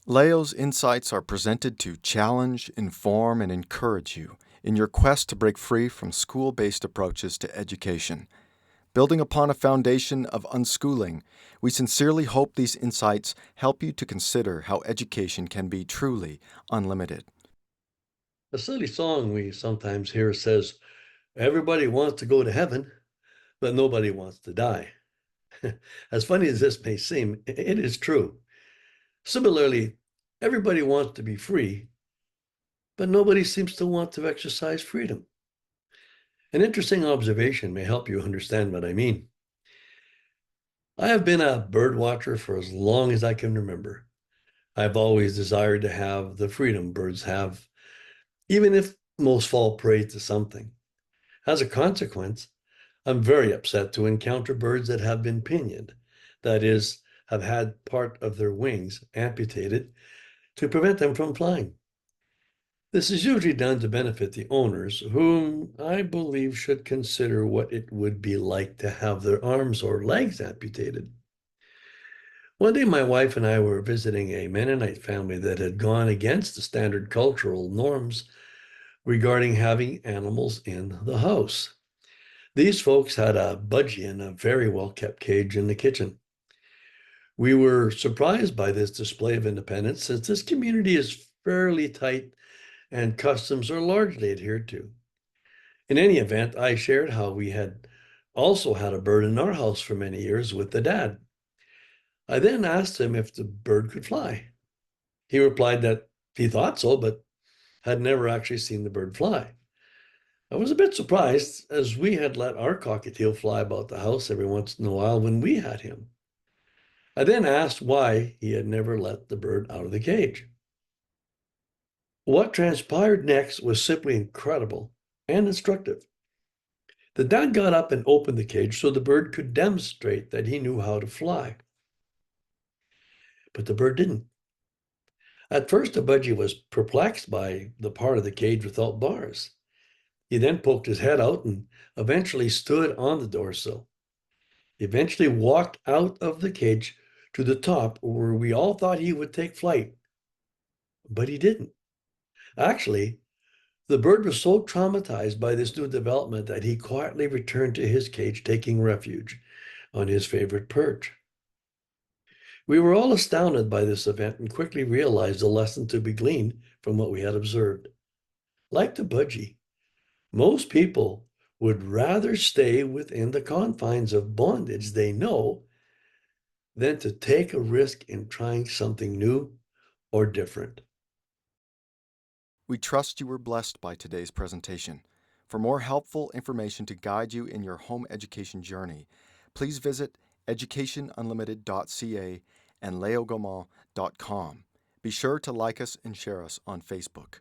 Leo's insights are presented to challenge, inform, and encourage you in your quest to break free from school-based approaches to education. Building upon a foundation of unschooling, we sincerely hope these insights help you to consider how education can be truly unlimited. A silly song we sometimes hear says, everybody wants to go to heaven, but nobody wants to die. As funny as this may seem, it is true. Similarly, everybody wants to be free, but nobody seems to want to exercise freedom. An interesting observation may help you understand what I mean. I have been a bird watcher for as long as I can remember. I've always desired to have the freedom birds have, even if most fall prey to something. As a consequence, I'm very upset to encounter birds that have been pinioned, that is, have had part of their wings amputated to prevent them from flying. This is usually done to benefit the owners, whom I believe should consider what it would be like to have their arms or legs amputated. One day, my wife and I were visiting a Mennonite family that had gone against the standard cultural norms regarding having animals in the house. These folks had a budgie in a very well kept cage in the kitchen. We were surprised by this display of independence since this community is fairly tight and customs are largely adhered to. In any event, I shared how we had also had a bird in our house for many years with the dad. I then asked him if the bird could fly. He replied that he thought so, but had never actually seen the bird fly. I was a bit surprised, as we had let our cockatiel fly about the house every once in a while when we had him. I then asked why he had never let the bird out of the cage. What transpired next was simply incredible and instructive. The dad got up and opened the cage so the bird could demonstrate that he knew how to fly. But the bird didn't. At first, the budgie was perplexed by the part of the cage without bars. He then poked his head out and eventually stood on the doorsill. He eventually walked out of the cage to the top where we all thought he would take flight, but he didn't. Actually, the bird was so traumatized by this new development that he quietly returned to his cage, taking refuge on his favorite perch. We were all astounded by this event and quickly realized the lesson to be gleaned from what we had observed. Like the budgie, most people would rather stay within the confines of bondage they know than to take a risk in trying something new or different. We trust you were blessed by today's presentation. For more helpful information to guide you in your home education journey, please visit educationunlimited.ca and leogaumont.com. Be sure to like us and share us on Facebook.